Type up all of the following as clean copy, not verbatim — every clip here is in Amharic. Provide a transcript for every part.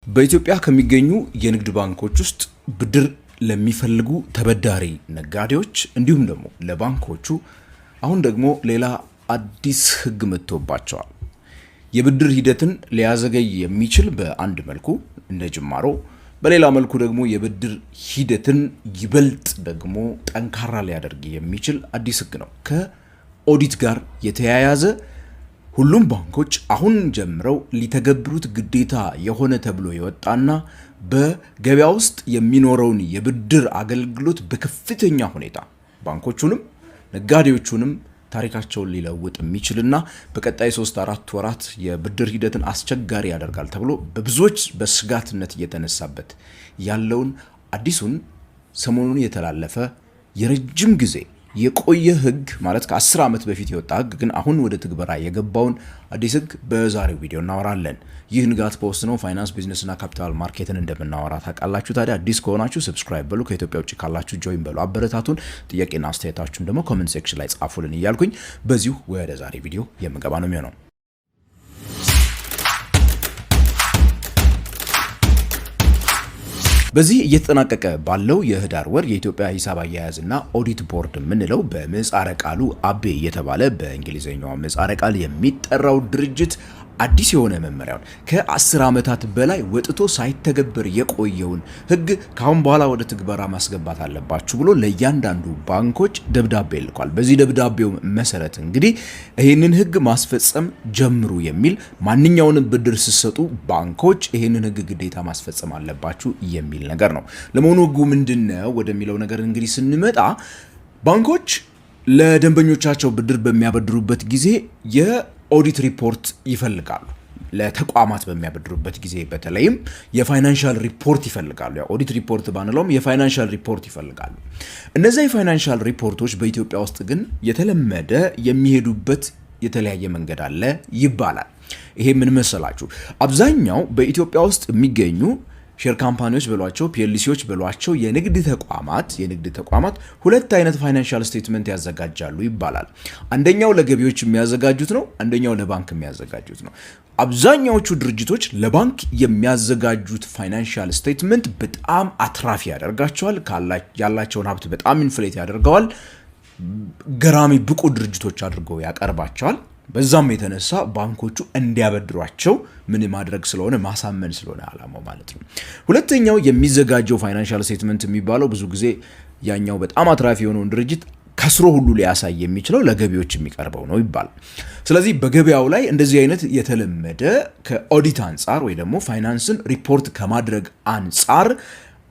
በኢትዮጵያ ከሚገኙ የንግድ ባንኮች ውስጥ ብድር ለሚፈልጉ ተበዳሪ ነጋዴዎች እንዲሁም ደግሞ ለባንኮቹ አሁን ደግሞ ሌላ አዲስ ሕግ መጥቶባቸዋል። የብድር ሂደትን ሊያዘገይ የሚችል በአንድ መልኩ እንደ ጅማሮ፣ በሌላ መልኩ ደግሞ የብድር ሂደትን ይበልጥ ደግሞ ጠንካራ ሊያደርግ የሚችል አዲስ ሕግ ነው። ከኦዲት ጋር የተያያዘ ሁሉም ባንኮች አሁን ጀምረው ሊተገብሩት ግዴታ የሆነ ተብሎ የወጣና በገበያ ውስጥ የሚኖረውን የብድር አገልግሎት በከፍተኛ ሁኔታ ባንኮቹንም ነጋዴዎቹንም ታሪካቸውን ሊለውጥ የሚችልና በቀጣይ 3-4 ወራት የብድር ሂደትን አስቸጋሪ ያደርጋል ተብሎ በብዙዎች በስጋትነት እየተነሳበት ያለውን አዲሱን ሰሞኑን የተላለፈ የረጅም ጊዜ የቆየ ሕግ ማለት ከ10 ዓመት በፊት የወጣ ሕግ ግን አሁን ወደ ትግበራ የገባውን አዲስ ሕግ በዛሬው ቪዲዮ እናወራለን። ይህ ንጋት ፖስት ነው። ፋይናንስ፣ ቢዝነስ እና ካፒታል ማርኬትን እንደምናወራ ታውቃላችሁ። ታዲያ አዲስ ከሆናችሁ ሰብስክራይብ በሉ፣ ከኢትዮጵያ ውጭ ካላችሁ ጆይን በሉ፣ አበረታቱን። ጥያቄና አስተያየታችሁን ደግሞ ኮሜንት ሴክሽን ላይ ጻፉልን እያልኩኝ በዚሁ ወደ ዛሬ ቪዲዮ የምገባ ነው የሚሆነው። በዚህ እየተጠናቀቀ ባለው የህዳር ወር የኢትዮጵያ ሂሳብ አያያዝና ኦዲት ቦርድ የምንለው በምህጻረ ቃሉ አቤ እየተባለ በእንግሊዝኛው ምህጻረ ቃል የሚጠራው ድርጅት አዲስ የሆነ መመሪያውን ከ10 ዓመታት በላይ ወጥቶ ሳይተገበር የቆየውን ሕግ ካሁን በኋላ ወደ ትግበራ ማስገባት አለባችሁ ብሎ ለእያንዳንዱ ባንኮች ደብዳቤ ልኳል። በዚህ ደብዳቤው መሰረት እንግዲህ ይህንን ሕግ ማስፈጸም ጀምሩ የሚል ማንኛውንም ብድር ሲሰጡ ባንኮች ይህንን ሕግ ግዴታ ማስፈጸም አለባችሁ የሚል ነገር ነው። ለመሆኑ ሕጉ ምንድነው ወደሚለው ነገር እንግዲህ ስንመጣ ባንኮች ለደንበኞቻቸው ብድር በሚያበድሩበት ጊዜ የኦዲት ሪፖርት ይፈልጋሉ። ለተቋማት በሚያበድሩበት ጊዜ በተለይም የፋይናንሻል ሪፖርት ይፈልጋሉ። ያ ኦዲት ሪፖርት ባንለውም የፋይናንሻል ሪፖርት ይፈልጋሉ። እነዚህ የፋይናንሻል ሪፖርቶች በኢትዮጵያ ውስጥ ግን የተለመደ የሚሄዱበት የተለያየ መንገድ አለ ይባላል። ይሄ ምን መሰላችሁ? አብዛኛው በኢትዮጵያ ውስጥ የሚገኙ ሼር ካምፓኒዎች በሏቸው ፒኤልሲዎች በሏቸው የንግድ ተቋማት ሁለት አይነት ፋይናንሻል ስቴትመንት ያዘጋጃሉ ይባላል። አንደኛው ለገቢዎች የሚያዘጋጁት ነው፣ አንደኛው ለባንክ የሚያዘጋጁት ነው። አብዛኛዎቹ ድርጅቶች ለባንክ የሚያዘጋጁት ፋይናንሻል ስቴትመንት በጣም አትራፊ ያደርጋቸዋል፣ ያላቸውን ሀብት በጣም ኢንፍሌት ያደርገዋል፣ ገራሚ ብቁ ድርጅቶች አድርገው ያቀርባቸዋል። በዛም የተነሳ ባንኮቹ እንዲያበድሯቸው ምን ማድረግ ስለሆነ ማሳመን ስለሆነ አላማው ማለት ነው። ሁለተኛው የሚዘጋጀው ፋይናንሻል ስቴትመንት የሚባለው ብዙ ጊዜ ያኛው በጣም አትራፊ የሆነውን ድርጅት ከስሮ ሁሉ ሊያሳይ የሚችለው ለገቢዎች የሚቀርበው ነው ይባላል። ስለዚህ በገበያው ላይ እንደዚህ አይነት የተለመደ ከኦዲት አንጻር ወይ ደግሞ ፋይናንስን ሪፖርት ከማድረግ አንጻር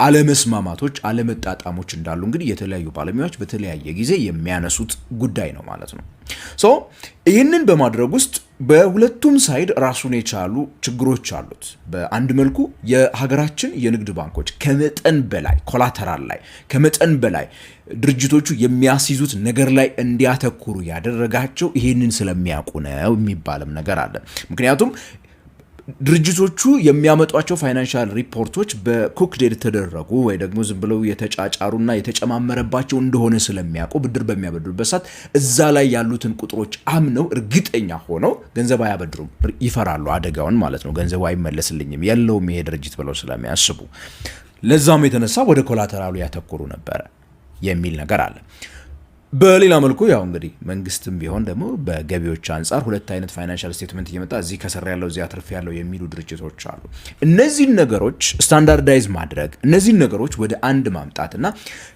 አለመስማማቶች፣ አለመጣጣሞች እንዳሉ እንግዲህ የተለያዩ ባለሙያዎች በተለያየ ጊዜ የሚያነሱት ጉዳይ ነው ማለት ነው። ይህንን በማድረግ ውስጥ በሁለቱም ሳይድ ራሱን የቻሉ ችግሮች አሉት። በአንድ መልኩ የሀገራችን የንግድ ባንኮች ከመጠን በላይ ኮላተራል ላይ ከመጠን በላይ ድርጅቶቹ የሚያስይዙት ነገር ላይ እንዲያተኩሩ ያደረጋቸው ይህንን ስለሚያውቁ ነው የሚባልም ነገር አለ። ምክንያቱም ድርጅቶቹ የሚያመጧቸው ፋይናንሻል ሪፖርቶች በኩክድ የተደረጉ ወይ ደግሞ ዝም ብለው የተጫጫሩና የተጨማመረባቸው እንደሆነ ስለሚያውቁ ብድር በሚያበድሩበት ሰዓት እዛ ላይ ያሉትን ቁጥሮች አምነው እርግጠኛ ሆነው ገንዘብ አያበድሩም። ይፈራሉ አደጋውን ማለት ነው። ገንዘቡ አይመለስልኝም የለውም ይሄ ድርጅት ብለው ስለሚያስቡ፣ ለዛም የተነሳ ወደ ኮላተራሉ ያተኩሩ ነበረ የሚል ነገር አለ። በሌላ መልኩ ያው እንግዲህ መንግስትም ቢሆን ደግሞ በገቢዎች አንጻር ሁለት አይነት ፋይናንሻል ስቴትመንት እየመጣ እዚህ ከሰራ ያለው እዚህ አትርፍ ያለው የሚሉ ድርጅቶች አሉ። እነዚህን ነገሮች ስታንዳርዳይዝ ማድረግ፣ እነዚህን ነገሮች ወደ አንድ ማምጣትና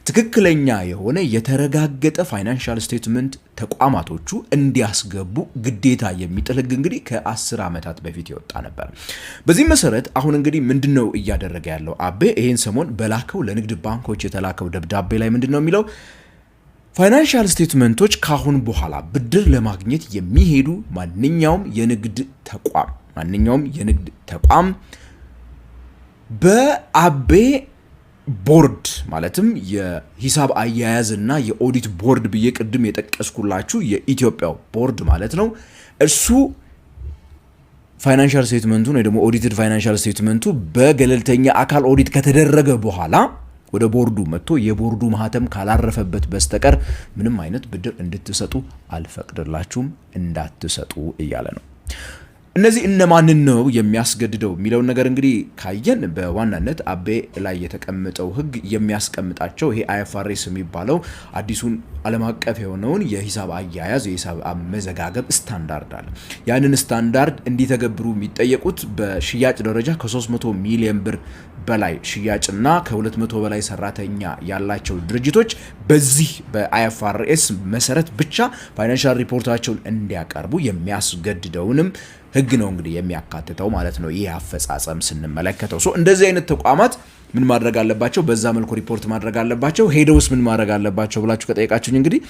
ትክክለኛ የሆነ የተረጋገጠ ፋይናንሻል ስቴትመንት ተቋማቶቹ እንዲያስገቡ ግዴታ የሚጥል ሕግ እንግዲህ ከ10 ዓመታት በፊት የወጣ ነበር። በዚህ መሰረት አሁን እንግዲህ ምንድነው እያደረገ ያለው አቤ ይሄን ሰሞን በላከው ለንግድ ባንኮች የተላከው ደብዳቤ ላይ ምንድነው የሚለው? ፋይናንሻል ስቴትመንቶች ካሁን በኋላ ብድር ለማግኘት የሚሄዱ ማንኛውም የንግድ ተቋም በአቤ ቦርድ ማለትም የሂሳብ አያያዝና የኦዲት ቦርድ ብዬ ቅድም የጠቀስኩላችሁ የኢትዮጵያው ቦርድ ማለት ነው። እርሱ ፋይናንሻል ስቴትመንቱን ወይ ደግሞ ኦዲትድ ፋይናንሻል ስቴትመንቱ በገለልተኛ አካል ኦዲት ከተደረገ በኋላ ወደ ቦርዱ መጥቶ የቦርዱ ማህተም ካላረፈበት በስተቀር ምንም አይነት ብድር እንድትሰጡ አልፈቅድላችሁም፣ እንዳትሰጡ እያለ ነው። እነዚህ እነማንን ነው የሚያስገድደው የሚለው ነገር እንግዲህ ካየን በዋናነት አቤ ላይ የተቀመጠው ህግ የሚያስቀምጣቸው ይሄ IFRS የሚባለው አዲሱን ዓለም አቀፍ የሆነውን የሂሳብ አያያዝ የሂሳብ አመዘጋገብ ስታንዳርድ አለ። ያንን ስታንዳርድ እንዲተገብሩ የሚጠየቁት በሽያጭ ደረጃ ከ300 ሚሊዮን ብር በላይ ሽያጭና ከ200 በላይ ሰራተኛ ያላቸው ድርጅቶች በዚህ በIFRS መሰረት ብቻ ፋይናንሻል ሪፖርታቸውን እንዲያቀርቡ የሚያስገድደውንም ህግ ነው እንግዲህ የሚያካትተው ማለት ነው። ይሄ አፈጻጸም ስንመለከተው እንደዚህ አይነት ተቋማት ምን ማድረግ አለባቸው? በዛ መልኩ ሪፖርት ማድረግ አለባቸው። ሄደውስ ምን ማድረግ አለባቸው ብላችሁ ከጠየቃችሁኝ እንግዲህ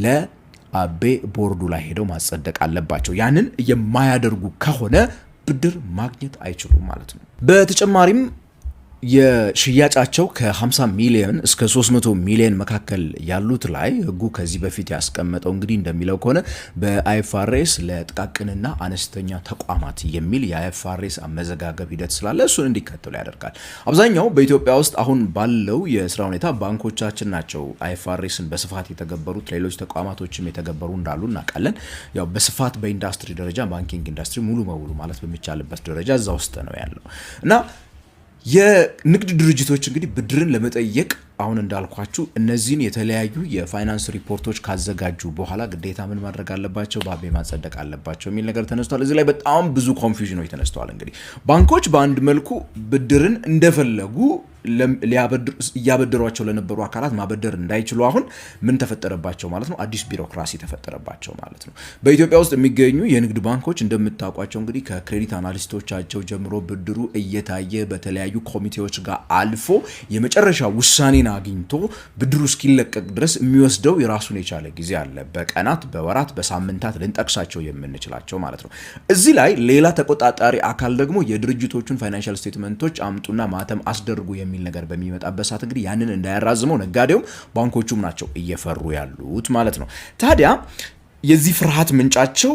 ለአቤ ቦርዱ ላይ ሄደው ማጸደቅ አለባቸው። ያንን የማያደርጉ ከሆነ ብድር ማግኘት አይችሉም ማለት ነው። በተጨማሪም የሽያጫቸው ከ50 ሚሊዮን እስከ 300 ሚሊዮን መካከል ያሉት ላይ ህጉ ከዚህ በፊት ያስቀመጠው እንግዲህ እንደሚለው ከሆነ በIFRS ለጥቃቅንና አነስተኛ ተቋማት የሚል የIFRS አመዘጋገብ ሂደት ስላለ እሱን እንዲከተሉ ያደርጋል። አብዛኛው በኢትዮጵያ ውስጥ አሁን ባለው የስራ ሁኔታ ባንኮቻችን ናቸው IFRSን በስፋት የተገበሩት። ሌሎች ተቋማቶችም የተገበሩ እንዳሉ እናውቃለን። ያው በስፋት በኢንዱስትሪ ደረጃ ባንኪንግ ኢንዱስትሪ ሙሉ በሙሉ ማለት በሚቻልበት ደረጃ እዛ ውስጥ ነው ያለው እና የንግድ ድርጅቶች እንግዲህ ብድርን ለመጠየቅ አሁን እንዳልኳችሁ እነዚህን የተለያዩ የፋይናንስ ሪፖርቶች ካዘጋጁ በኋላ ግዴታ ምን ማድረግ አለባቸው? በአቤ ማጸደቅ አለባቸው የሚል ነገር ተነስቷል። እዚህ ላይ በጣም ብዙ ኮንፊውዥኖች ተነስተዋል። እንግዲህ ባንኮች በአንድ መልኩ ብድርን እንደፈለጉ እያበደሯቸው ለነበሩ አካላት ማበደር እንዳይችሉ አሁን ምን ተፈጠረባቸው ማለት ነው? አዲስ ቢሮክራሲ ተፈጠረባቸው ማለት ነው። በኢትዮጵያ ውስጥ የሚገኙ የንግድ ባንኮች እንደምታውቋቸው እንግዲህ ከክሬዲት አናሊስቶቻቸው ጀምሮ ብድሩ እየታየ በተለያዩ ኮሚቴዎች ጋር አልፎ የመጨረሻ ውሳኔን አግኝቶ ብድሩ እስኪለቀቅ ድረስ የሚወስደው የራሱን የቻለ ጊዜ አለ። በቀናት፣ በወራት፣ በሳምንታት ልንጠቅሳቸው የምንችላቸው ማለት ነው። እዚህ ላይ ሌላ ተቆጣጣሪ አካል ደግሞ የድርጅቶቹን ፋይናንሻል ስቴትመንቶች አምጡና ማተም አስደርጉ የሚል ነገር በሚመጣበት ሰዓት እንግዲህ ያንን እንዳያራዝመው ነጋዴውም ባንኮቹም ናቸው እየፈሩ ያሉት ማለት ነው። ታዲያ የዚህ ፍርሃት ምንጫቸው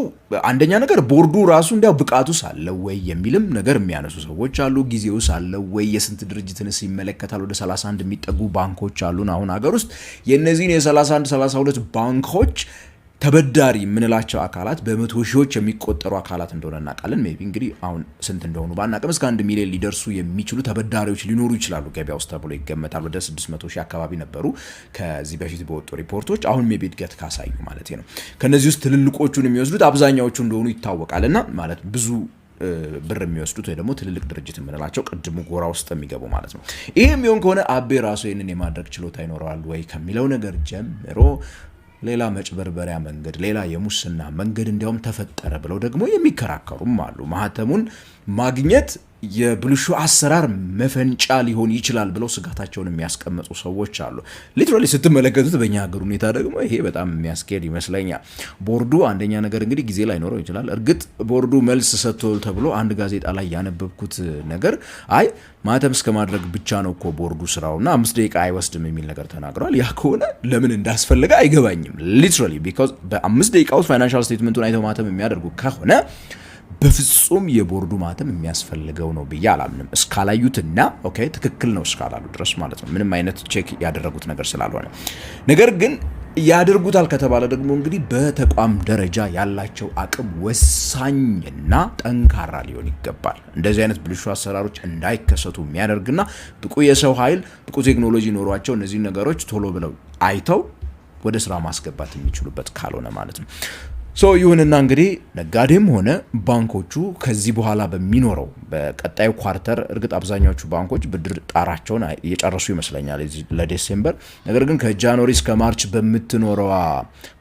አንደኛ ነገር ቦርዱ ራሱ እንዲያው ብቃቱ ሳለው ወይ የሚልም ነገር የሚያነሱ ሰዎች አሉ። ጊዜው ሳለው ወይ የስንት ድርጅትንስ ይመለከታል? ወደ 31 የሚጠጉ ባንኮች አሉን አሁን ሀገር ውስጥ። የነዚህን የ31 32 ባንኮች ተበዳሪ የምንላቸው አካላት በመቶ ሺዎች የሚቆጠሩ አካላት እንደሆነ እናውቃለን። ሜቢ እንግዲህ አሁን ስንት እንደሆኑ ባናውቅም እስከ 1 ሚሊዮን ሊደርሱ የሚችሉ ተበዳሪዎች ሊኖሩ ይችላሉ ገበያ ውስጥ ተብሎ ይገመታል። ወደ 600 ሺህ አካባቢ ነበሩ ከዚህ በፊት በወጡ ሪፖርቶች። አሁን ሜቢ እድገት ካሳዩ ማለት ነው። ከነዚህ ውስጥ ትልልቆቹን የሚወስዱት አብዛኛዎቹ እንደሆኑ ይታወቃልና ማለት ብዙ ብር የሚወስዱት ወይ ደግሞ ትልልቅ ድርጅት የምንላቸው ቅድሙ ጎራ ውስጥ የሚገቡ ማለት ነው። ይሄ የሚሆን ከሆነ አቤ ራሱ ይህንን የማድረግ ችሎታ ይኖረዋል ወይ ከሚለው ነገር ጀምሮ ሌላ መጭበርበሪያ መንገድ፣ ሌላ የሙስና መንገድ እንዲያውም ተፈጠረ ብለው ደግሞ የሚከራከሩም አሉ። ማህተሙን ማግኘት የብልሹ አሰራር መፈንጫ ሊሆን ይችላል ብለው ስጋታቸውን የሚያስቀምጡ ሰዎች አሉ። ሊትራሊ ስትመለከቱት በእኛ ሀገር ሁኔታ ደግሞ ይሄ በጣም የሚያስኬድ ይመስለኛል። ቦርዱ አንደኛ ነገር እንግዲህ ጊዜ ላይኖረው ይችላል። እርግጥ ቦርዱ መልስ ሰጥቶ ተብሎ አንድ ጋዜጣ ላይ ያነበብኩት ነገር አይ ማህተም እስከ ማድረግ ብቻ ነው እኮ ቦርዱ ስራውና 5 ደቂቃ አይወስድም የሚል ነገር ተናግሯል። ያ ከሆነ ለምን እንዳስፈለገ አይገባኝም። ሊትራሊ ቢኮዝ በ5 ደቂቃ ውስጥ ፋይናንሻል ስቴትመንቱን አይተው ማህተም የሚያደርጉ ከሆነ በፍጹም የቦርዱ ማህተም የሚያስፈልገው ነው ብዬ አላምንም። እስካላዩትና ኦኬ ትክክል ነው እስካላሉ ድረስ ማለት ነው። ምንም አይነት ቼክ ያደረጉት ነገር ስላልሆነ ነገር ግን ያደርጉታል ከተባለ ደግሞ እንግዲህ በተቋም ደረጃ ያላቸው አቅም ወሳኝና ጠንካራ ሊሆን ይገባል። እንደዚህ አይነት ብልሹ አሰራሮች እንዳይከሰቱ የሚያደርግና ብቁ የሰው ኃይል ብቁ ቴክኖሎጂ ኖሯቸው እነዚህ ነገሮች ቶሎ ብለው አይተው ወደ ስራ ማስገባት የሚችሉበት ካልሆነ ማለት ነው። ይሁንና እንግዲህ ነጋዴም ሆነ ባንኮቹ ከዚህ በኋላ በሚኖረው በቀጣዩ ኳርተር እርግጥ አብዛኛዎቹ ባንኮች ብድር ጣራቸውን እየጨረሱ ይመስለኛል ለዲሴምበር። ነገር ግን ከጃንዋሪ እስከ ማርች በምትኖረው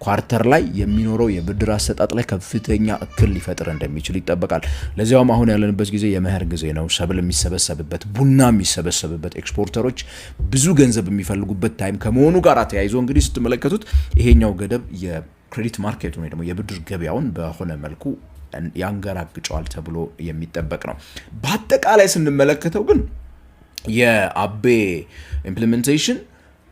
ኳርተር ላይ የሚኖረው የብድር አሰጣጥ ላይ ከፍተኛ እክል ሊፈጥር እንደሚችል ይጠበቃል። ለዚያውም አሁን ያለንበት ጊዜ የመኸር ጊዜ ነው። ሰብል የሚሰበሰብበት፣ ቡና የሚሰበሰብበት፣ ኤክስፖርተሮች ብዙ ገንዘብ የሚፈልጉበት ታይም ከመሆኑ ጋር ተያይዞ እንግዲህ ስትመለከቱት ይሄኛው ገደብ ክሬዲት ማርኬት ወይ ደግሞ የብድር ገበያውን በሆነ መልኩ ያንገራግጫዋል ተብሎ የሚጠበቅ ነው። በአጠቃላይ ስንመለከተው ግን የአቤ ኢምፕሊሜንቴሽን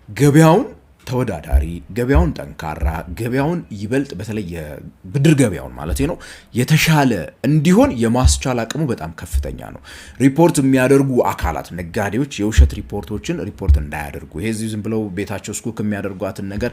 ገበያውን ተወዳዳሪ፣ ገበያውን ጠንካራ፣ ገበያውን ይበልጥ በተለይ የብድር ገበያውን ማለት ነው የተሻለ እንዲሆን የማስቻል አቅሙ በጣም ከፍተኛ ነው። ሪፖርት የሚያደርጉ አካላት ነጋዴዎች የውሸት ሪፖርቶችን ሪፖርት እንዳያደርጉ፣ ይሄ ዝም ብለው ቤታቸው ስኩክ የሚያደርጓትን ነገር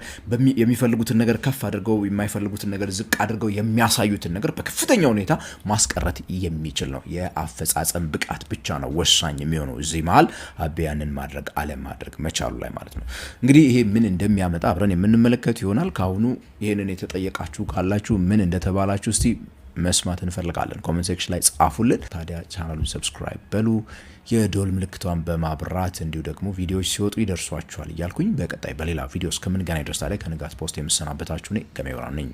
የሚፈልጉትን ነገር ከፍ አድርገው የማይፈልጉትን ነገር ዝቅ አድርገው የሚያሳዩትን ነገር በከፍተኛ ሁኔታ ማስቀረት የሚችል ነው። የአፈጻጸም ብቃት ብቻ ነው ወሳኝ የሚሆነው እዚህ መሀል አቤ ያንን ማድረግ አለማድረግ መቻሉ ላይ ማለት ነው። እንግዲህ ይሄ ምን እንደሚያመጣ አብረን የምንመለከት ይሆናል። ካሁኑ ይሄንን የተጠየቃችሁ ካላችሁ ምን እንደተባላችሁ እስቲ መስማት እንፈልጋለን። ኮሜንት ሴክሽን ላይ ጻፉልን። ታዲያ ቻናሉን ሰብስክራይብ በሉ፣ የዶል ምልክቷን በማብራት እንዲሁ ደግሞ ቪዲዮዎች ሲወጡ ይደርሷችኋል እያልኩኝ በቀጣይ በሌላ ቪዲዮ እስከምንገናኝ ድረስ ታዲያ ከንጋት ፖስት የምሰናበታችሁ እኔ ገሜ ብርሃኑ ነኝ።